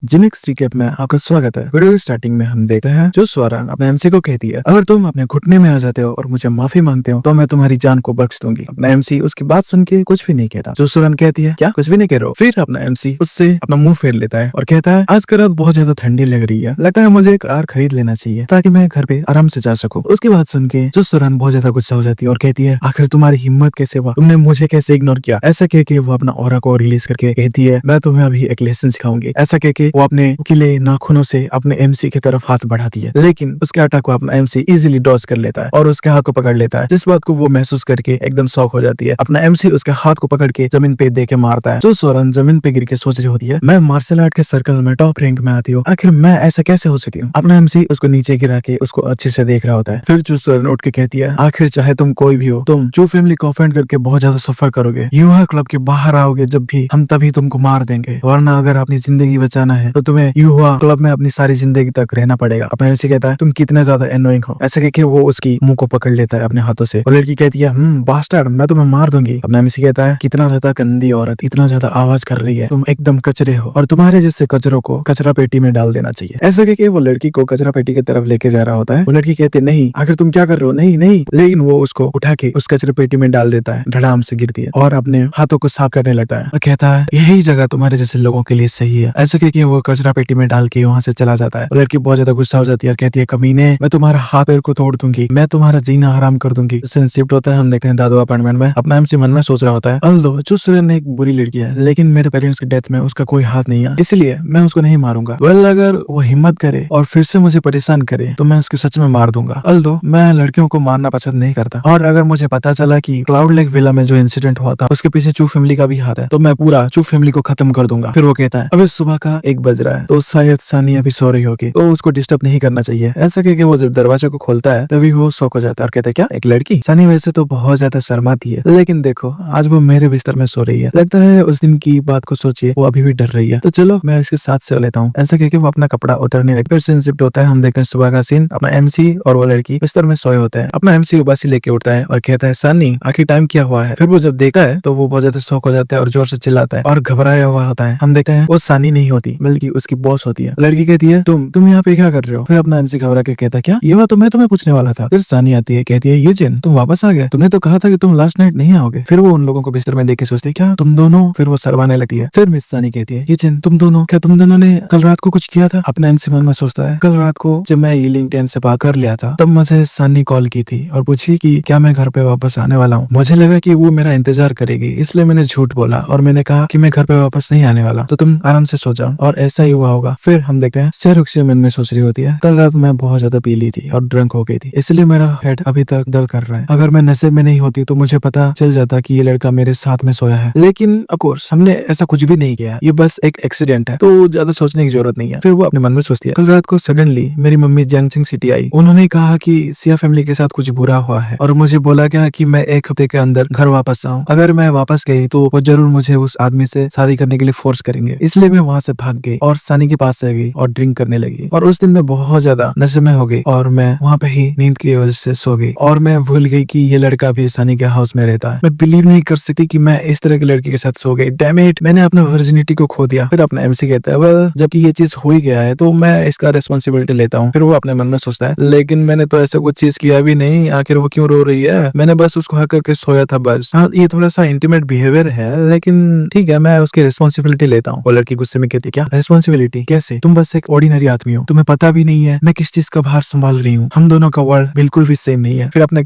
जिनिक्स recap में आपका स्वागत है। वीडियो की स्टार्टिंग में हम देखते हैं जो स्वरान अपने एमसी को कहती है, अगर तुम अपने घुटने में आ जाते हो और मुझे माफी मांगते हो तो मैं तुम्हारी जान को बख्श दूंगी। अपना एमसी उसकी बात सुन के कुछ भी नहीं कहता। जो स्वरान कहती है, क्या कुछ भी नहीं कह रहे हो? फिर अपना एमसी उससे अपना मुंह फेर लेता है और कहता है, आज का रात बहुत ज्यादा ठंडी लग रही है, लगता है मुझे एक कार खरीद लेना चाहिए ताकि मैं घर पे आराम से जा सकूं। उसकी बात सुन के जो स्वरान बहुत ज्यादा गुस्सा हो जाती है और कहती है, आखिर तुम्हारी हिम्मत कैसे हुआ, तुमने मुझे कैसे इग्नोर किया? ऐसा कह के वो अपना ऑरा को रिलीज करके कहती है, मैं तुम्हें अभी एक लेसन सिखाऊंगी। ऐसा कह के वो अपने नुकीले नाखूनों से अपने एमसी की तरफ हाथ बढ़ाती है, लेकिन उसके अटैक को अपना एमसी इजीली डॉज कर लेता है और उसके हाथ को पकड़ लेता है, जिस बात को वो महसूस करके एकदम शॉक हो जाती है। अपना एमसी उसके हाथ को पकड़ के जमीन पे दे के मारता है। जो स्वरन जमीन पे गिर के सोच रही होती है, मैं मार्शल आर्ट के सर्कल में टॉप रैंक में आती हूँ, आखिर मैं ऐसा कैसे हो सकती हूँ? अपना एमसी उसको नीचे गिरा के उसको अच्छे से देख रहा होता है। फिर जो स्वरन उठ के कहती है, आखिर चाहे तुम कोई भी हो, तुम जो फैमिली को ऑफेंड करके बहुत ज्यादा सफर करोगे, युवा क्लब के बाहर आओगे जब भी, हम तभी तुमको मार देंगे, वरना अगर अपनी जिंदगी बचाना है तो तुम्हें युवा क्लब में अपनी सारी जिंदगी तक रहना पड़ेगा। अपना एमसी कहता है, तुम कितने ज्यादा एनोइंग हो। ऐसे कहके वो उसकी मुंह को पकड़ लेता है अपने हाथों से और लड़की कहती है, बास्टर्ड, मैं तुम्हें मार दूंगी। अपना एमसी कहता है, कितना ज्यादा गंदी औरत, इतना ज्यादा आवाज कर रही है, तुम एकदम कचरे हो और तुम्हारे जैसे कचरों को कचरा पेटी में डाल देना चाहिए। ऐसा कहके वो लड़की को कचरा पेटी की तरफ लेके जा रहा होता है। वो लड़की कहती है, नहीं, आखिर तुम क्या कर रहे हो? नहीं नहीं, लेकिन वो उसको उठा के उस कचरा पेटी में डाल देता है, धड़ाम से गिरती है और अपने हाथों को साफ करने लगता है और कहता है, यही जगह तुम्हारे जैसे लोगों के लिए सही है। ऐसा कहके वो कचरा पेटी में डाल के वहाँ से चला जाता है। लड़की बहुत ज्यादा गुस्सा हो जाती है और कहती है, कमीने, मैं तुम्हारा हाथ पैर को तोड़ दूंगी, मैं तुम्हारा जीना हराम कर दूंगी। शिफ्ट होता है, हम देखते हैं दादू अपार्टमेंट में। अपना एमसी मन में सोच रहा होता है, अल्दो जो सुरेन एक बुरी लड़की है, लेकिन मेरे पेरेंट्स की डेथ में उसका कोई हाथ नहीं है, इसलिए मैं उसको नहीं मारूंगा। वेल, अगर वो हिम्मत करे और फिर से मुझे परेशान करे तो मैं उसको सच में मार दूंगा। अल्दो मैं लड़कियों को मारना पसंद नहीं करता, और अगर मुझे पता चला कि क्लाउड लेक विला में जो इंसिडेंट हुआ था उसके पीछे चू फैमिली का भी हाथ है, तो मैं पूरा चू फैमिली को खत्म कर दूंगा। फिर वो कहता है, अभी सुबह का 1 बज रहा है, तो शायद सानी अभी सो रही होगी, तो उसको डिस्टर्ब नहीं करना चाहिए। ऐसा कहके वो जब दरवाजे को खोलता है तभी वो शॉक हो जाता है और कहता है, क्या एक लड़की? सानी वैसे तो बहुत ज्यादा शर्माती है, लेकिन देखो आज वो मेरे बिस्तर में सो रही है, लगता है उस दिन की बात को सोचिए वो अभी भी डर रही है, तो चलो मैं इसके साथ सो लेता हूँ। ऐसा कहके वो अपना कपड़ा उतरने लगता है। फिर शिफ्ट होता है, हम देखते हैं सुबह का सीन। अपना एमसी और वो लड़की बिस्तर में सोए होते हैं। अपना एमसी उबासी लेके उठता है और कहता है, सानी आखिर टाइम क्या हुआ है? फिर वो जब देखता है तो वो बहुत ज्यादा शॉक हो जाता है और जोर से चिल्लाता है और घबराया हुआ होता है। हम देखते हैं वो सानी नहीं होती बल्कि उसकी बॉस होती है। लड़की कहती है, तुम यहाँ पे क्या कर रहे हो? फिर अपना एमसी घबरा के कहता है, क्या ये बात तो मैं तुम्हें पूछने वाला था। फिर सानी आती है, कहती है, ये जिन तुम वापस आ गए, तुमने तो कहा था कि तुम लास्ट नाइट नहीं आओगे। फिर वो उन लोगों को बिस्तर में देख के सोचती है, क्या तुम दोनों? फिर वो शर्माने लगती है। फिर मिस सानी कहती है, ये जिन तुम दोनों, क्या तुम दोनों ने कल रात को कुछ किया था? अपना एमसी मन में सोचता है, कल रात को जब मैं हीलिंग टेंट से बाहर कर लिया था तब मुझे सानी कॉल की थी और पूछी कि क्या मैं घर पे वापस आने वाला हूँ। मुझे लगा कि वो मेरा इंतजार करेगी, इसलिए मैंने झूठ बोला और मैंने कहा कि मैं घर पे वापस नहीं आने वाला, तो तुम आराम से सो जाओ, और ऐसा ही हुआ होगा। फिर हम देखते हैं शेरुक्षी मन में सोच रही होती है, कल रात मैं बहुत ज्यादा पी ली थी और ड्रंक हो गई थी, इसलिए मेरा हेड अभी तक दर्द कर रहा है। अगर मैं नशे में नहीं होती तो मुझे पता चल जाता कि ये लड़का मेरे साथ में सोया है, लेकिन ऑफ कोर्स हमने ऐसा कुछ भी नहीं किया, ये बस एक एक्सीडेंट है, तो ज्यादा सोचने की जरूरत नहीं है। फिर वो अपने मन में सोचती है, कल रात को सडनली मेरी मम्मी जंगचिंग सिटी आई, उन्होंने कहा कि सिया फैमिली के साथ कुछ बुरा हुआ है और मुझे बोला गया कि मैं 1 हफ्ते के अंदर घर वापस आऊं। अगर मैं वापस गई तो वो जरूर मुझे उस आदमी से शादी करने के लिए फोर्स करेंगे, इसलिए मैं वहां से भाग गई और सानी के पास से गई और ड्रिंक करने लगी, और उस दिन मैं बहुत ज्यादा नशे में हो गई और मैं वहां पे ही नींद की वजह से सो गई और मैं भूल गई कि ये लड़का भी सानी के हाउस में रहता है। मैं बिलीव नहीं कर सकती कि मैं इस तरह की लड़की के साथ सो गई, डैम इट, मैंने अपने वर्जिनिटी को खो दिया। फिर अपना एमसी कहता है, वेल जबकि ये चीज हो ही गया है तो मैं इसका रेस्पॉन्सिबिलिटी लेता हूँ। फिर वो अपने मन में सोचता है, लेकिन मैंने तो ऐसा कुछ चीज किया भी नहीं, आखिर वो क्यों रो रही है? मैंने बस उसको हक करके सोया था बस। हाँ, ये थोड़ा सा इंटीमेट बिहेवियर है, लेकिन ठीक है, मैं उसकी रिस्पॉन्सिबिलिटी लेता हूँ। वो लड़की गुस्से में कहती, क्या रिस्पॉन्सिबिलिटी? कैसे? तुम बस एक ऑर्डिनरी आदमी हो, तुम्हें पता भी नहीं है मैं किस चीज का भार संभाल रही हूँ, हम दोनों का वर्ल्ड बिल्कुल भी सेम नहीं है। फिर अपना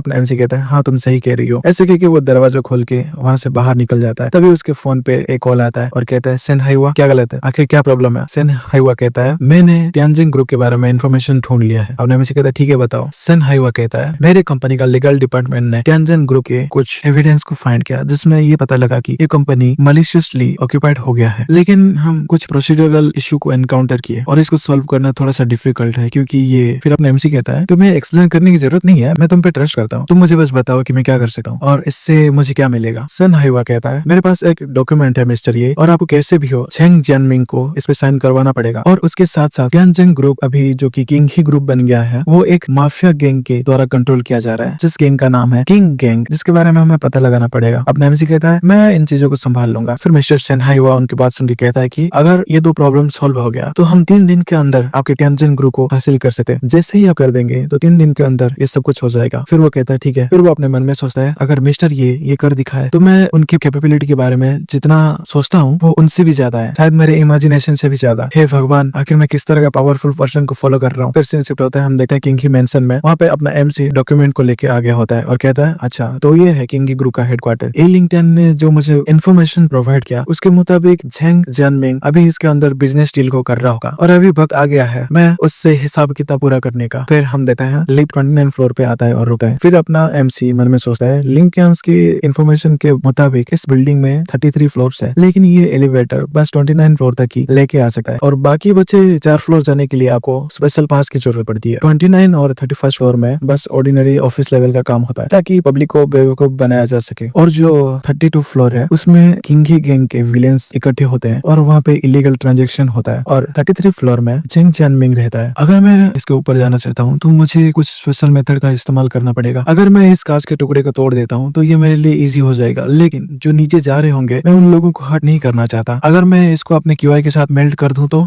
एमसी कहता है, हाँ तुम सही कह रही हो। ऐसे कहके वो दरवाजा खोल के वहां से बाहर निकल जाता है। तभी उसके फोन पे एक कॉल आता है और कहता है, सेन हाइवा, क्या गलत है? आखिर क्या प्रॉब्लम है? सेन हाइवा कहता है, मैंने टियानजिन ग्रुप के बारे में इन्फॉर्मेशन ढूंढ लिया है। अपना एमसी कहता है, ठीक है बताओ। सेन हाइवा कहता है, मेरे कंपनी का लीगल डिपार्टमेंट ने टियानजिन ग्रुप के कुछ एविडेंस को फाइंड किया, जिसमें ये पता लगा कि ये कंपनी मलिशियसली ऑक्यूपाइड हो गया है, लेकिन हम कुछ प्रोसीजरल इशू को एनकाउंटर किए और इसको सॉल्व करना थोड़ा सा डिफिकल्ट है, क्योंकि ये। फिर अपना एमसी कहता है, तुम्हें एक्सप्लेन करने की जरूरत नहीं है, मैं तुम पे ट्रस्ट करता हूँ, तुम मुझे बस बताओ कि मैं क्या कर सकता हूँ और इससे मुझे क्या मिलेगा। सन हाइवा कहता है, मेरे पास एक डॉक्यूमेंट है मिस्टर ये, और आपको कैसे भी हो चेंग जियानमिंग को इस पे साइन करवाना पड़ेगा, और उसके साथ साथ टियानजिन ग्रुप अभी जो कि किंग ही ग्रुप बन गया है, वो एक माफिया गैंग के द्वारा कंट्रोल किया जा रहा है, जिस गैंग का नाम है किंग गैंग, जिसके बारे में हमें पता लगाना पड़ेगा। अपना एमसी कहता है, मैं इन चीजों को संभाल लूंगा। फिर मिस्टर सेनहाइवा उनकी बात सुन के कहता है कि अगर ये ये 2 प्रॉब्लम सॉल्व हो गया, तो हम 3 दिन के अंदर आपके टेंशन ग्रुप को हासिल कर सकते हैं। जैसे ही आप कर देंगे तो 3 दिन के अंदर ये सब कुछ हो जाएगा। फिर वो कहता है ठीक है। फिर वो अपने मन में सोचता है अगर मिस्टर ये कर दिखाए तो मैं उनकी कैपेबिलिटी के बारे में जितना सोचता हूँ वो उनसे भी ज्यादा है, शायद मेरे इमेजिनेशन से भी ज्यादा। हे भगवान, आखिर मैं किस तरह का पावरफुल पर्सन को फॉलो कर रहा हूँ। फिर सीन शिफ्ट होता है, हम देखते हैं किंग ही मेंशन में वहाँ पे अपना एमसी डॉक्यूमेंट को लेके आ गया होता है और कहता है अच्छा तो ये है किंग ग्रुप का हेडक्वार्टर। ए लिंक्डइन ने जो मुझे इन्फॉर्मेशन प्रोवाइड किया उसके मुताबिक झेंग जिनमिंग अभी इसके अंदर बिजनेस डील को कर रहा होगा और अभी वक्त आ गया है मैं उससे हिसाब किताब पूरा करने का। फिर हम देखते हैं लिफ्ट 29 फ्लोर पे आता है और रुकता है। फिर अपना एमसी मन में सोचता है लिंकन्स की इन्फॉर्मेशन के मुताबिक इस बिल्डिंग में 33 फ्लोर है, लेकिन ये एलिवेटर बस 29 फ्लोर तक ही लेके आ सकता है और बाकी बचे 4 फ्लोर जाने के लिए आपको स्पेशल पास की जरूरत पड़ती है। 29 और 31 फ्लोर में बस ऑर्डिनरी ऑफिस लेवल का काम होता है ताकि पब्लिक को बेवकूफ बनाया जा सके। और जो 32 फ्लोर है उसमें किंगी गैंग के विलेंस इकट्ठे होते हैं और वहाँ पे इलीगल ट्रांजेक्शन होता है। और 33 फ्लोर में झेंग जिनमिंग रहता है। अगर मैं इसके ऊपर जाना चाहता हूँ तो मुझे कुछ स्पेशल मेथड का इस्तेमाल करना पड़ेगा। अगर मैं इस कांच के टुकड़े को तोड़ देता हूँ तो ये मेरे लिए इजी हो जाएगा, लेकिन जो नीचे जा रहे होंगे मैं उन लोगों को हर्ट नहीं करना चाहता। अगर मैं इसको अपने क्यूआई के साथ मेल्ट कर दूं तो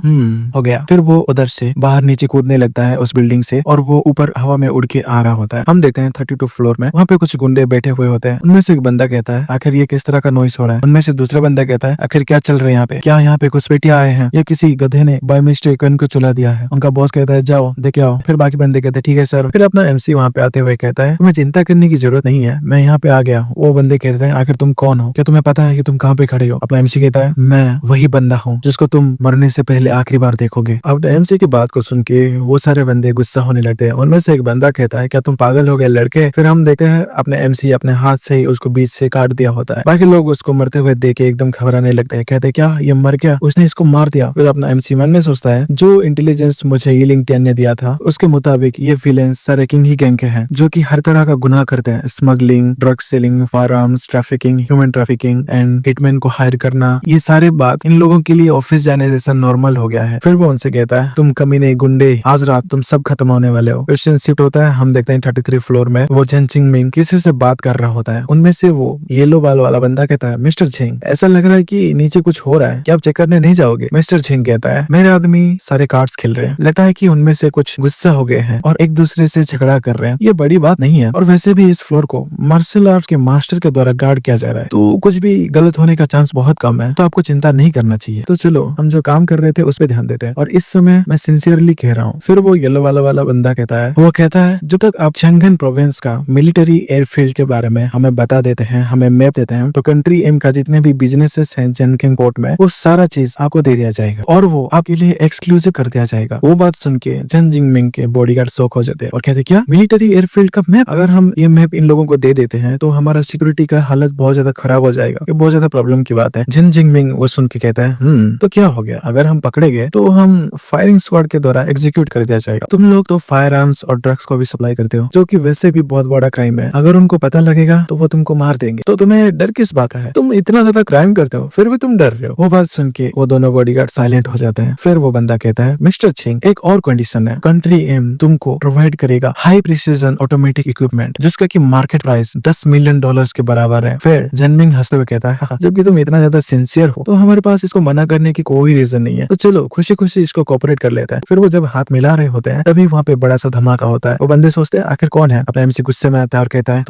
हो गया। फिर वो उधर से बाहर नीचे कूदने लगता है उस बिल्डिंग से और वो ऊपर हवा में उड़ के आ रहा होता है। हम देखते हैं 32 फ्लोर में वहाँ पे कुछ गुंडे बैठे हुए होते हैं। उनमें से एक बंदा कहता है आखिर ये किस तरह का नॉइस हो रहा है। उनमें से दूसरा बंदा कहता है आखिर क्या चल रहा है यहाँ पे, क्या यहाँ पे कुछ पेटियां आए हैं या किसी गधे ने बाय मिस्टेक गन को चला दिया है। उनका बॉस कहता है जाओ देखे आओ। फिर बाकी बंदे कहते हैं ठीक है सर। फिर अपना एमसी वहाँ पे आते हुए कहता है तुम्हें चिंता करने की जरूरत नहीं है, मैं यहाँ पे आ गया। वो बंदे कहते हैं आखिर तुम कौन हो, क्या तुम्हें पता है कि तुम कहाँ पे खड़े हो। अपना एमसी कहता है मैं वही बंदा हूँ जिसको तुम मरने से पहले आखिरी बार देखोगे। अब एमसी की बात को सुन के वो सारे बंदे गुस्सा होने लगते हैं। उनमें से एक बंदा कहता है क्या तुम पागल हो गए लड़के। फिर हम देखते हैं अपने एमसी अपने हाथ से ही उसको बीच से काट दिया होता है। बाकी लोग उसको मरते हुए देख के एकदम घबराने लगते हैं, कहते क्या ये मर गया, उसने इसको मार दिया। फिर अपना एमसी मन में सोचता है जो इंटेलिजेंस मुझे ये लिंक्डइन ने दिया था उसके मुताबिक ये विलेंस सारे किंग ही गैंग के हैं जो कि हर तरह का गुनाह करते हैं, smuggling, drug selling, fire arms trafficking, human trafficking and hitman को हायर करना। ये सारे बात इन लोगों के लिए ऑफिस जाने जैसा नॉर्मल हो गया है। फिर वो उनसे कहता है तुम कमीने गुंडे आज रात तुम सब खत्म होने वाले हो। क्वेश्चन शिफ्ट होता है, हम देखते हैं 33 फ्लोर में वो झेंग जिनमिंग किसी से बात कर रहा होता है। उनमें से वो येलो बाल वाला बंदा कहता है मिस्टर झेंग ऐसा लग रहा है कि नीचे कुछ हो रहा है, क्या आप चेक करने नहीं जाओगे। मिस्टर झेंग कहता है मेरे आदमी सारे कार्ड्स खेल रहे हैं, लगता है कि उनमें से कुछ गुस्सा हो गए हैं और एक दूसरे से झगड़ा कर रहे हैं। ये बड़ी बात नहीं है और वैसे भी इस फ्लोर को मार्शल आर्ट के मास्टर के द्वारा गार्ड किया जा रहा है तो कुछ भी गलत होने का चांस बहुत कम है, तो आपको चिंता नहीं करना चाहिए। तो चलो हम जो काम कर रहे थे उस पर ध्यान देते हैं और इस समय मैं सिंसियरली कह रहा हूँ। फिर वो येलो वाला बंदा कहता है, वो कहता है जब तक आप चंगन प्रोविंस का मिलिट्री एयरफील्ड के बारे में हमें बता देते हैं, हमें मैप देते हैं, तो कंट्री एम का जितने भी बिजनेसेस हैं चंगन पोर्ट में वो सारा चीज आपको दे दिया जाएगा और वो आपके लिए एक्सक्लूसिव कर दिया जाएगा। वो बात सुन के झेंग जिनमिंग के बॉडीगार्ड शॉक हो जाते हैं और कहते क्या मिलिट्री एयरफील्ड का मैप, अगर हम ये मैप इन लोगों को दे देते हैं तो हमारा सिक्योरिटी का हालत बहुत ज्यादा खराब हो जाएगा, ये बहुत ज्यादा प्रॉब्लम की बात है। झेंग जिनमिंग वो सुन के कहता है तो क्या हो गया, अगर हम पकड़े गए तो हम फायरिंग स्क्वाड के द्वारा एग्जीक्यूट कर दिया जाएगा। तुम लोग तो फायर आर्म्स और ड्रग्स को भी सप्लाई करते हो जो कि वैसे भी बहुत बड़ा क्राइम है, अगर उनको पता लगेगा तो वो तुमको मार देंगे, तो तुम्हें डर किस बात का है, तुम इतना ज्यादा क्राइम करते हो फिर भी तुम डर रहे हो। वो बात सुन के वो दोनों बॉडीगार्ड साइलेंट हो जाते हैं। फिर वो बंदा कहता है मिस्टर झेंग एक और कंडीशन है, कंट्री एम तुमको प्रोवाइड करेगा हाई प्रिसीजन ऑटोमेटिक इक्विपमेंट जिसका की मार्केट प्राइस $10 मिलियन के बराबर है। फिर जिनमिंग हंसते हुए कहता है जबकि तुम इतना ज्यादा सिंसियर हो तो हमारे पास इसको मना करने की कोई रीजन नहीं है, तो चलो खुशी खुशी इसको कोऑपरेट कर लेता है। फिर वो जब हाथ मिला रहे होते हैं तभी वहाँ पे बड़ा सा धमाका होता है। वो बंदे सोचते हैं आखिर कौन है। अपना एमसी गुस्से में आता है और कहता है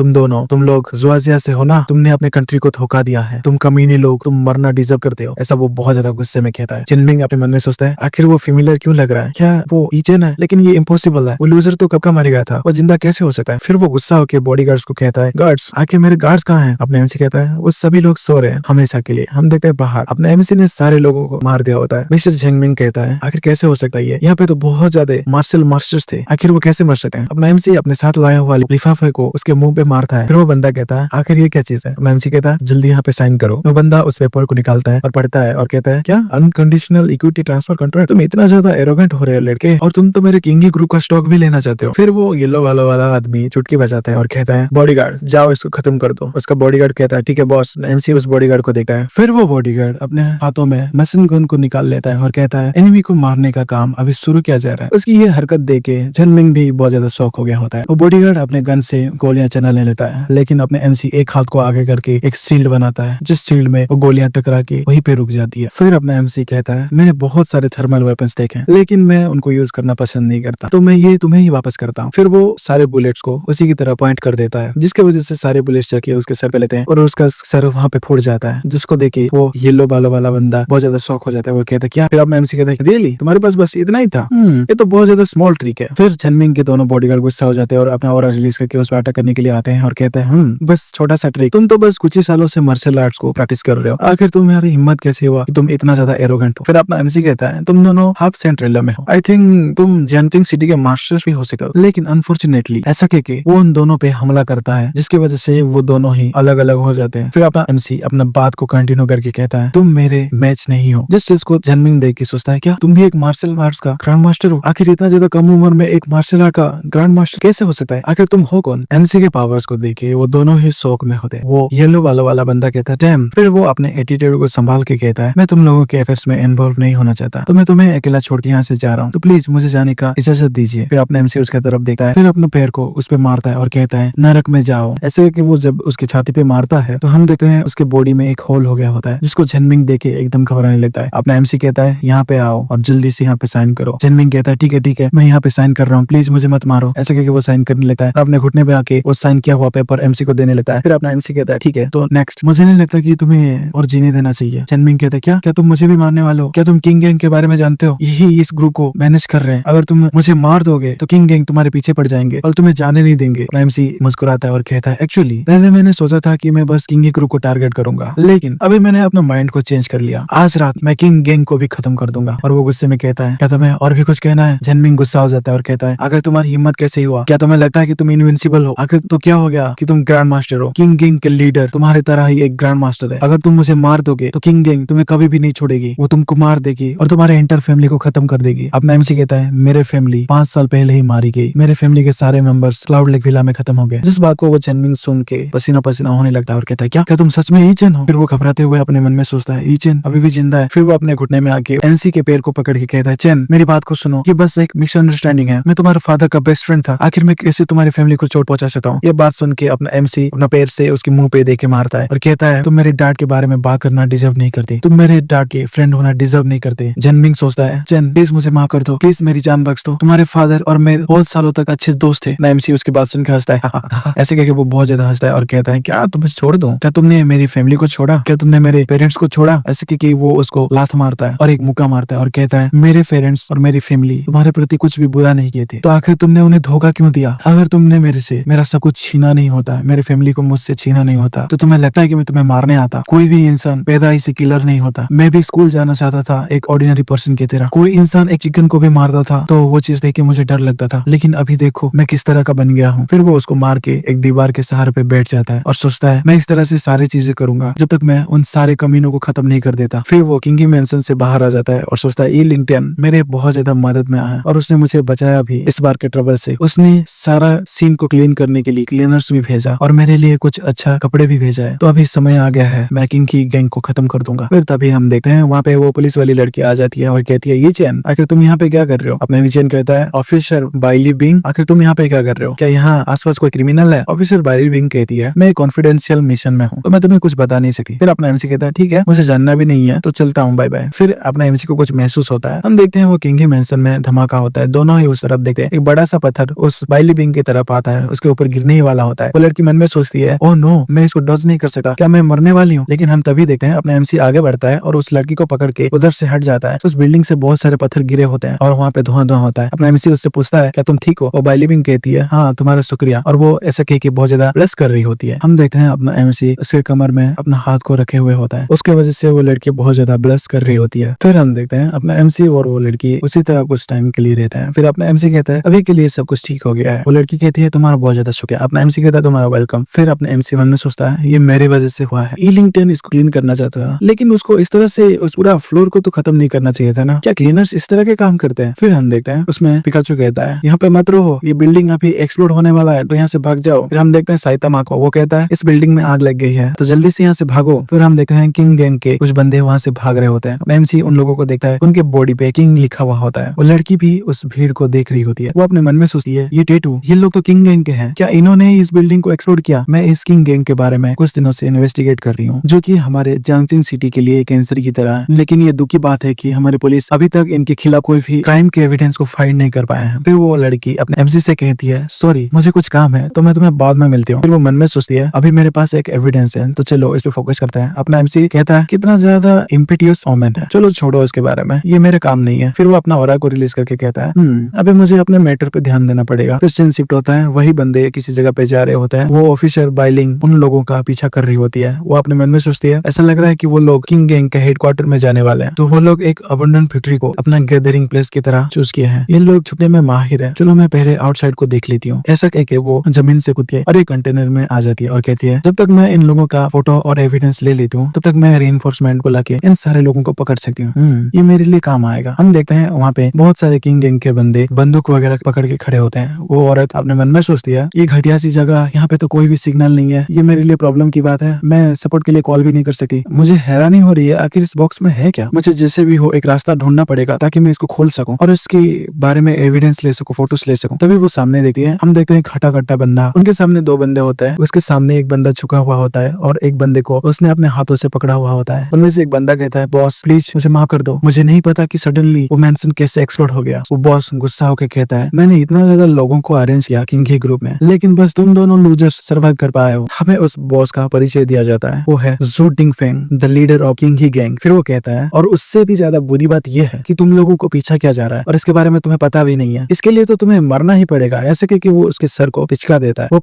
तुम लोग जुआजिया से हो ना, तुमने अपने कंट्री को धोखा दिया है, तुम कमीने लोग, तुम मरना डिजर्व करते हो। ऐसा वो बहुत ज्यादा गुस्से में कहता है। जिनमिंग अपने मन में सोचता है आखिर वो फेमिलियर क्यों लग रहा है, क्या वो ईचन है, लेकिन ये इम्पॉसिबल है, वो लूजर तो कब का मर गया था, वो जिंदा कैसे हो सकता है। फिर वो गुस्सा होकर बॉडीगार्ड्स को कहता है गार्ड्स आखिर मेरे गार्ड्स कहाँ हैं। अपने एमसी कहता है वो सभी लोग सो रहे हैं हमेशा के लिए। हम देखते हैं बाहर अपने एमसी ने सारे लोगों को मार दिया होता है। मिस्टर जिनमिंग कहता है आखिर कैसे हो सकता है, यहाँ पे तो बहुत ज्यादा मार्शल मास्टर्स थे, आखिर वो कैसे मर सकते हैं। अपना एमसी अपने साथ लाया हुआ लिफाफे को उसके मुंह पे मारता है। फिर वो बंदा कहता है आखिर ये क्या चीज है। अपना एमसी कहता है जल्दी यहाँ पे साइन करो। वो बंदा उस पेपर को निकालता है और पढ़ता है और कहता है क्या अनकंडीशनल इक्विटी ट्रांसफर कॉन्ट्रैक्ट, तुम इतना ज्यादा एरोगेंट हो रहे हो लड़के, और तुम तो मेरे किंगी ग्रुप का स्टॉक भी लेना चाहते हो। फिर वो येलो वाला आदमी चुटकी बजाता है और कहता है बॉडीगार्ड जाओ इसको खत्म कर दो। उसका बॉडीगार्ड कहता है ठीक है बॉस। एमसी उस बॉडीगार्ड को देखता है। फिर वो बॉडीगार्ड अपने हाथों में मशीन गन को निकाल लेता है और कहता है एनिमी को मारने का काम अभी शुरू किया जा रहा है। उसकी ये हरकत देख के जिनमिंग भी बहुत ज्यादा शॉक हो गया होता है। वो बॉडीगार्ड अपने गन से गोलियां चलाने लेता है, लेकिन अपने एमसी एक हाथ को आगे करके एक शील्ड बनाता है जिस शील्ड में वो गोलियां टकरा के वहीं पे रुक जाती है। फिर अपना एमसी कहता है मैंने बहुत सारे थर्मल वेपन्स देखे हैं, लेकिन मैं उनको यूज करना पसंद नहीं करता, तो मैं ये तुम्हें ही वापस करता हूँ। फिर वो सारे बुलेट्स को उसी की तरह पॉइंट कर देता है, जिसकी वजह से सारे बुलेट्स जाके उसके सर पे लेते हैं और उसका सर वहाँ पे फूट जाता है, जिसको देखे वो येलो बालों वाला बंदा बहुत ज्यादा शॉक हो जाता है। वो कहता है क्या? फिर अब एमसी कहता है रियली तुम्हारे पास बस इतना ही था? ये तो बहुत ज्यादा स्मॉल ट्रिक है। फिर झनमिंग के दोनों बॉडीगार्ड गुस्सा हो जाते हैं और अपना ऑरा रिलीज करके उस पर अटैक करने के लिए आते हैं और कहते हैं बस छोटा सा ट्रिक, तुम तो बस कुछ ही सालों से मार्शल आर्ट्स को प्रैक्टिस कर रहे हो, आखिर तुम्हारी हिम्मत कैसे हुआ कि तुम इतना ज्यादा एरोगेंट हो? फिर अपना एमसी कहता है तुम दोनों हाफ सेंट्रल में हो, आई थिंक तुम जैनटिंग सिटी के मास्टर्स भी हो सके, लेकिन अनफॉर्चुनेटली ऐसा कह के वो उन दोनों पे हमला करता है, जिसकी वजह से वो दोनों ही अलग अलग हो जाते हैं। फिर अपना एमसी अपना बात को कंटिन्यू करके कहता है तुम मेरे मैच नहीं हो, जिस चीज को झनमिंग देख के सोचता है क्या तुम भी एक मार्शल आर्ट्स का ग्रैंड मास्टर हो? आखिर इतना ज्यादा कम उम्र में एक मार्शल आर्ट का ग्रैंड मास्टर कैसे हो सकता है? आखिर तुम हो कौन? एमसी के पावर्स को देखे वो दोनों ही शौक में होते हैं। वो येलो बालों वाला बंदा कहता है डैम। फिर वो अपने एटीट्यूड को संभाल के कहता है मैं तुम लोगों के अफेयर्स में इन्वॉल्व नहीं होना चाहता, तो मैं तुम्हें अकेला छोड़ के यहाँ से जा रहा हूँ, तो प्लीज मुझे जाने का इजाजत दीजिए। फिर अपने एमसी उसके तरफ देखता है, फिर अपने पैर को उस पे मारता है और कहता है नरक में जाओ। ऐसे कि वो जब उसकी छाती पे मारता है तो हम देखते हैं उसके बॉडी में एक होल हो गया होता है, जिसको झनमिंग देखे एकदम घबराने लगता है। अपना एमसी कहता है यहाँ पे आओ और जल्दी से यहाँ पे साइन करो। झनमिंग कहता है ठीक है मैं यहाँ पे साइन कर रहा हूँ, प्लीज मुझे मत मारो। ऐसे करके वो साइन करने लगता है, अपने घुटने पे आके वो साइन किया हुआ पेपर एमसी को देने लगता है। फिर अपना एमसी कहता है ठीक है तो नेक्स्ट। मुझे नहीं लगता कि तुम्हें और जीने देना चाहिए। झनमिंग कहता है क्या तुम मुझे भी मारने वाले हो? क्या तुम किंग गैंग के बारे में जानते हो? यही इस ग्रुप को मैनेज कर रहे हैं, अगर तुम मुझे मार दोगे तो किंग गैंग तुम्हारे पीछे पड़ जाएंगे और तुम्हें जाने नहीं देंगे। एमसी मुस्कुराता है और कहता है एक्चुअली पहले मैंने सोचा था कि मैं बस किंग ग्रुप को टारगेट करूंगा, लेकिन अभी मैंने अपना माइंड को चेंज कर लिया, आज रात मैं किंग गैंग को भी खत्म कर दूंगा। और वो गुस्से में कहता है क्या तुम्हें और भी कुछ कहना है? झनमिंग गुस्सा हो जाता है और कहता है आखिर तुम्हारी हिम्मत कैसे हुआ? क्या तुम्हें लगता है कि तुम इनविंसिबल हो? आखिर तो क्या हो गया कि तुम ग्रैंड मास्टर हो? किंग गैंग के लीडर तुम्हारी तरह ही एक ग्रैंड मास्टर है, अगर तुम मुझे मार दोगे तो किंग गैंग तुम्हें कभी भी नहीं छोड़ेगी, वो तुमको मार देगी और तुम्हारे एंटर फैमिली को खत्म कर देगी। अपना एमसी कहता है मेरे फैमिली 5 साल पहले ही मारी गई, मेरे फैमिली के सारे मेंबर्स क्लाउड लेक विला में खत्म हो गए। जिस बात को वो झनमिंग सुन के पसीना पसीना होने लगता है और कहता है क्या तुम सच में ईचन हो? फिर वो घबराते हुए अपने मन में सोचता है ईचन अभी भी जिंदा है। फिर वो अपने घुटने में आके एनसी के पैर को पकड़ के कहता है चेन मेरी बात को सुनो, ये बस एक मिसअंडरस्टैंडिंग है, मैं तुम्हारे फादर का बेस्ट फ्रेंड था, आखिर मैं कैसे तुम्हारी फैमिली को चोट पहुंचा सकता हूँ? ये बात सुन के अपना एमसी अपना पैर से उसके मुंह पे दे के मारता है और कहता है तुम मेरे डैड के बारे में बात करना डिजर्व नहीं करती, तुम मेरे डैड के फ्रेंड होना डिजर्व नहीं करते। झनमिंग सोचता है चेन प्लीज मुझे माफ कर दो, प्लीज मेरी जान बख्श दो, तुम्हारे फादर और मैं बहुत सालों तक अच्छे दोस्त थे। एमसी उसकी बात सुन के हंसता है ऐसे करके वो बहुत ज्यादा हंसता है और कहता है क्या तुम्हें छोड़ दूं? क्या तुमने मेरी फैमिली को छोड़ा? क्या तुमने मेरे पेरेंट्स को छोड़ा? ऐसे करके वो उसको लात मारता है और एक मुक्का मारता है और कहता है मेरे पेरेंट्स और मेरी फैमिली तुम्हारे प्रति कुछ भी बुरा नहीं किए थे, तो आखिर तुमने उन्हें धोखा क्यों दिया? अगर तुमने मेरे से मेरा सब कुछ छीना नहीं होता, मेरे फैमिली को मुझसे छीना नहीं होता, तो तुम्हें लगता है कि मैं तुम्हें मारने आता? कोई भी इंसान पैदा से किलर नहीं होता, मैं भी स्कूल जाना चाहता था एक ऑर्डिनरी पर्सन की तरह। कोई इंसान एक चिकन को भी मारता था तो वो चीज देख के मुझे डर लगता था, लेकिन अभी देखो मैं किस तरह का बन गया हूँ। फिर वो उसको मार के एक दीवार के सहारे पे बैठ जाता है और सोचता है मैं इस तरह से सारी चीजें करूंगा जब तक मैं उन सारे कमीनों को खत्म नहीं कर देता। फिर वो किंगी मेंशन से बाहर आ जाता है और सोचता है ये लिंक्डइन मेरे बहुत ज्यादा मदद में आया और उसने मुझे बचाया भी इस बार के ट्रबल से। उसने सारा सीन को क्लीन करने के लिए क्लीनर्स भी भेजा और मेरे लिए कुछ अच्छा कपड़े भी भेजा है, तो अभी समय आ गया है मैं किंग की गैंग को खत्म कर दूंगा। फिर तभी हम देखते हैं वहाँ पे वो पुलिस वाली लड़की आ जाती है और कहती है ये चैन आखिर तुम यहाँ पे क्या कर रहे हो? अपने नीचे कहता है ऑफिसर बाइली बिंग आखिर तुम यहाँ पे क्या कर रहे हो? क्या यहाँ आसपास कोई क्रिमिनल है? ऑफिसर बाइली बिंग कहती है मैं कॉन्फिडेंशियल मिशन में हूँ तो मैं तुम्हें कुछ बता नहीं सकती। फिर अपना एमसी कहता है ठीक है मुझे जानना भी नहीं है तो चलता हूँ बाय बाय। फिर अपना एमसी को कुछ महसूस होता है। हम देखते हैं वो किंगी मेंशन में धमाका होता है, दोनों ही उस तरफ देखते हैं। एक बड़ा सा पत्थर उस बाइली बिंग की तरफ आता है, उसके ऊपर गिरने ही वाला होता है। वो लड़की मन में सोचती है ओह नो मैं इसको डॉज नहीं कर सकता, क्या मैं मरने वाली हूँ? लेकिन हम तभी देखते हैं अपना एमसी आगे बढ़ता है और उस लड़की को पकड़ के उधर से हट जाता है। उस बिल्डिंग से बहुत सारे पत्थर गिरे होते हैं और वहाँ पे धुआं धुआं होता है। अपना एमसी उससे पूछता है क्या तुम ठीक हो? वो बाइली बिंग कहती है हाँ तुम्हारा शुक्रिया, और वो ऐसा कह के बहुत ज्यादा ब्लेस कर रही होती है। हम देखते हैं अपना एमसी उसके कमर में अपना हाथ को रखे हुए होता है, उसके वजह से वो लड़की बहुत ज्यादा ब्लेस कर रही होती है। फिर हम देखते हैं अपना एमसी और वो लड़की उसी तरह कुछ टाइम के लिए रहता है। फिर अपना एमसी कहता है अभी के लिए सब कुछ ठीक हो गया है। वो लड़की कहती है तुम्हारा बहुत ज्यादा शुक्रिया। अपना एमसी कहता है तुम्हारा वेलकम। फिर अपने एमसी मन में सोचता है ये मेरी वजह से हुआ है, लिंक्डइन इसको क्लीन करना चाहता था लेकिन उसको इस तरह से उस पूरा फ्लोर को तो खत्म नहीं करना चाहिए था ना, क्या क्लीनर्स इस तरह के काम करते हैं? फिर हम देखते हैं उसमें पिकाचू कहता है यहाँ पे मत रहो, ये बिल्डिंग अभी एक्सप्लोड होने वाला है तो यहाँ से भाग जाओ। फिर हम देखते हैं साइतामा को, वो कहता है इस बिल्डिंग में आग लग गई है तो जल्दी से यहाँ से भागो। फिर हम देखते हैं किंग गैंग के कुछ बंदे वहाँ से भाग रहे होते हैं। एमसी उन लोगों को देखता है, उनके बॉडी पे किंग लिखा हुआ होता है। वो लड़की भी उस भीड़ को देख रही होती है। वो अपने मन में सोचती है ये टेटू ये लोग तो किंग गैंग के हैं, क्या इन्होंने इस बिल्डिंग को एक्सप्लोड किया? मैं इस किंग गैंग के बारे में कुछ दिनों से इन्वेस्टिगेट कर रही हूँ जो कि हमारे जांगचिंग सिटी के लिए कैंसर की तरह रहा है, लेकिन ये दुख की बात है कि हमारी पुलिस अभी तक इनके खिलाफ कोई भी क्राइम के एविडेंस को फाइंड नहीं कर पाए हैं। फिर वो लड़की अपने एमसी से कहती है, सॉरी मुझे कुछ काम है तो मैं तुम्हें बाद में मिलती हूँ। फिर वो मन में सोचती है, अभी मेरे पास एक एविडेंस है तो चलो इस पे फोकस करते हैं। अपना एमसी कहता है, कितना ज्यादा इम्पेटियस वोमेन है, चलो छोड़ो इसके बारे में, ये मेरे काम नहीं है। फिर वो अपना ऑरा को रिलीज करके कहता है, अभी मुझे अपने मैटर पे ध्यान देना पड़ेगा। फिर सीन शिफ्ट होता है, वही बंदे किसी जगह पे जा रहे होते हैं। वो ऑफिसर बाइलिंग उन लोगों का पीछा कर रही होती है। वो अपने मन में सोचती है, ऐसा लग रहा है कि वो लोग किंग गैंग के हेडक्वार्टर में जाने वाले हैं। तो वो लोग एक अबंडन फैक्ट्री को अपना गैदरिंग प्लेस की तरह चूज किए हैं। ये लोग छुपने में माहिर है, चलो मैं पहले आउटसाइड को देख लेती हूँ। ऐसा कह के वो जमीन से कूद के और एक कंटेनर में आ जाती है और कहती है, जब तक मैं इन लोगों का फोटो और एविडेंस ले लेती हूँ तब तक मैं रेनफोर्समेंट को लाके इन सारे लोगों को पकड़ सकती हूँ। ये मेरे लिए काम आएगा। हम देखते हैं वहाँ पे बहुत सारे किंग गैंग के बंदे बंदूक वगैरह पकड़ के खड़े होते हैं। वो औरत अपने मन में सोचती है, ये घटिया सी जगह, यहाँ पे तो कोई भी सिग्नल नहीं है, ये मेरे लिए प्रॉब्लम की बात है, मैं सपोर्ट के लिए कॉल भी नहीं कर सकती। मुझे हैरानी हो रही है आखिर इस बॉक्स में है क्या। मुझे जैसे भी हो एक रास्ता ढूंढना पड़ेगा ताकि मैं इसको खोल सकूं और इसके बारे में एविडेंस ले सकूं, फोटोज ले सकूं। तभी वो सामने देखती है, हम देखते हैं खटा खट्टा बंदा, उनके सामने दो बंदे होते हैं। उसके सामने एक बंदा झुका हुआ होता है और एक बंदे को उसने अपने हाथों से पकड़ा हुआ होता है। उनमें से एक बंदा कहता है, बॉस प्लीज मुझे माफ कर दो, मुझे नहीं पता कि सडनली वो मेंशन कैसे एक्सप्लोड हो गया। वो बॉस गुस्सा होकर कहता है, मैंने इतना ज्यादा लोगों को अरेंज किया किंग के ग्रुप में, लेकिन बस तुम दोनों लूजर्स सर्वाइव कर पाए हो। हमें उस बॉस का परिचय दिया जाता है, वो है Zhu Tingfeng, the leader of king ही गैंग। फिर वो कहता है, और उससे भी ज्यादा बुरी बात यह है कि तुम लोगों को पीछा किया जा रहा है और इसके बारे में तुम्हें पता भी नहीं है, इसके लिए तो तुम्हें मरना ही पड़ेगा। ऐसे करके वो उसके सर को पिचका देता है। वो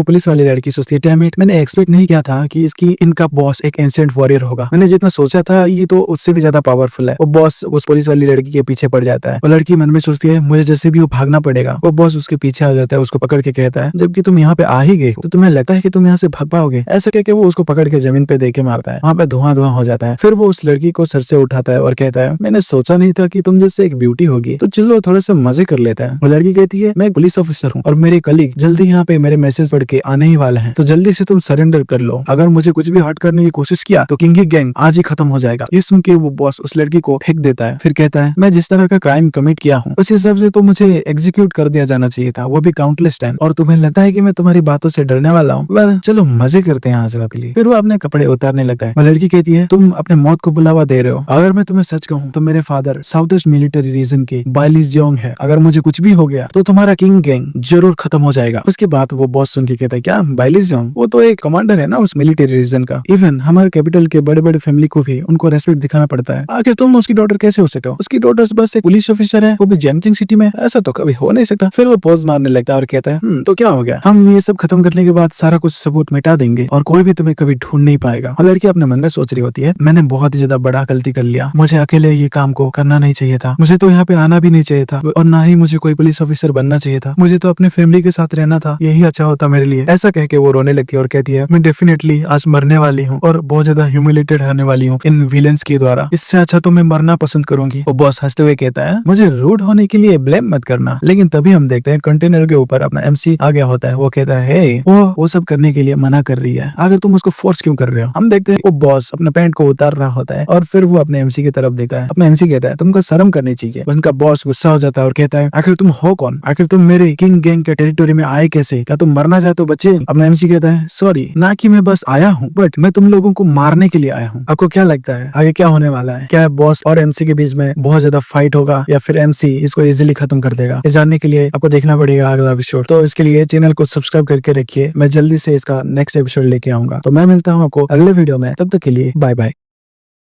पुलिस वाली लड़की सोचती है, डैम इट, मैंने एक्सपेक्ट नहीं किया था कि इनका बॉस एक एंशिएंट वॉरियर होगा। मैंने जितना सोचा था ये तो उससे भी ज्यादा पावरफुल है। वो बॉस उस पुलिस वाली लड़की के पीछे पड़ जाता है। वो लड़की मन में सोचती है, मुझे जैसे भी वो भागना पड़ेगा। वो बॉस उसके पीछे आ जाता है, उसको पकड़ के कहता है, जबकि तुम यहाँ पे आ ही गए हो तो तुम्हें लगता है कि तुम यहाँ से भाग पाओगे। ऐसा कहकर वो उसको पकड़ के जमीन पे दे के मारता है। वहाँ पे धुआं हो जाता है। फिर वो उस लड़की को सर से उठाता है और कहता है, मैंने सोचा नहीं था कि तुम जैसे एक ब्यूटी होगी, तो चलो थोड़े से मजे कर लेते हैं। वो लड़की कहती है, मैं एक पुलिस ऑफिसर हूँ और मेरे कलीग जल्दी यहाँ पे मेरे मैसेज पढ़ के आने ही वाले हैं, तो जल्दी से तुम सरेंडर कर लो। अगर मुझे कुछ भी हर्ट करने की कोशिश किया तो किंग गैंग आज ही खत्म हो जाएगा। ये सुन के वो बॉस उस लड़की को फेंक देता है। फिर कहता है, मैं जिस तरह का क्राइम कमिट किया हूँ उस हिसाब से तो मुझे एग्जीक्यूट कर दिया जाना चाहिए था, वो भी काउंटलेस टाइम। और तुम्हें लगता है कि मैं तुम्हारी बातों से डरने वाला हूँ? चलो मजे करते हैं आज रात के लिए। फिर वो अपने कपड़े उतारने लगता है। वो लड़की कहती है, तुम अपने मौत को बुलावा दे रहे हो। अगर मैं तुम्हें सच कहूँ तो मेरे father south east military region के बाइलिजियोंग है। अगर मुझे कुछ भी हो गया तो तुम्हारा किंग गैंग जरूर खत्म हो जाएगा। उसके बाद वो बॉस सुन के कहता है, क्या बाइलिजियोंग? वो तो एक कमांडर है ना उस मिलिट्री रीजन का। इवन हमारे कैपिटल के बड़े बड़े फैमिली को भी उनको रेस्पेक्ट दिखाना पड़ता है। आखिर तुम उसकी डॉटर कैसे हो सकते हो? उसकी डॉटर बस एक पुलिस ऑफिसर है, वो भी जैमचिंग सिटी में, ऐसा तो कभी हो नहीं सकता। फिर वो पॉज मारने लगता है और कहता है, तो क्या हो गया, हम ये सब खत्म करने के बाद सारा कुछ सबूत मिटा देंगे और कोई भी तुम्हें कभी ढूंढ नहीं पाएगा। और लड़की अपने मन में सोच रही होती है, मैंने बहुत ही ज्यादा बड़ा गलती कर लिया, मुझे अकेले ये काम को करना नहीं चाहिए था, मुझे तो यहाँ पे आना भी नहीं चाहिए था और ना ही मुझे कोई पुलिस ऑफिसर बनना चाहिए था, मुझे तो अपने फैमिली के साथ रहना था, यही अच्छा होता मेरे लिए। ऐसा कह के वो रोने लगती है और कहती है, मैं डेफिनेटली आज मरने वाली हूँ और बहुत ज्यादा ह्यूमिलेटेड होने वाली हूँ इन विलेंस के द्वारा, इससे अच्छा तो मैं मरना पसंद करूंगी। वो बॉस हंसते हुए कहता है, मुझे रूड होने के लिए ब्लेम मत करना। लेकिन तभी हम देखते हैं कंटेनर के ऊपर अपना एमसी आ गया होता है। वो कहता है, हे वो सब करने के लिए मना कर रही है, आगे तुम उसको फोर्स क्यों कर रहे हो? हम देखते हैं वो बॉस अपने पैंट को उतार रहा होता है और फिर वो अपने एमसी की तरफ देखता है। अपना एमसी कहता है, तुमको शर्म करनी चाहिए। उनका बॉस गुस्सा हो जाता है और कहता है, आखिर तुम हो कौन? आखिर तुम मेरे किंग गैंग के टेरिटोरी में आए कैसे? क्या तुम मरना चाहते हो बच्चे? अपना एमसी कहता है, सॉरी, ना कि मैं बस आया हूँ, बट मैं तुम लोगों को मारने के लिए आया हूँ। आपको क्या लगता है आगे क्या होने वाला है? क्या बॉस और एमसी के बीच में बहुत ज्यादा फाइट होगा या फिर एमसी इसको इजीली खत्म कर देगा? ये जानने के लिए आपको देखना पड़ेगा अगला एपिसोड। तो इसके लिए चैनल को सब्सक्राइब करके रखिए, मैं जल्दी से इसका नेक्स्ट एपिसोड लेके आऊंगा। तो मैं मिलता हूँ आपको अगले वीडियो में, तब तक के लिए बाय बाय।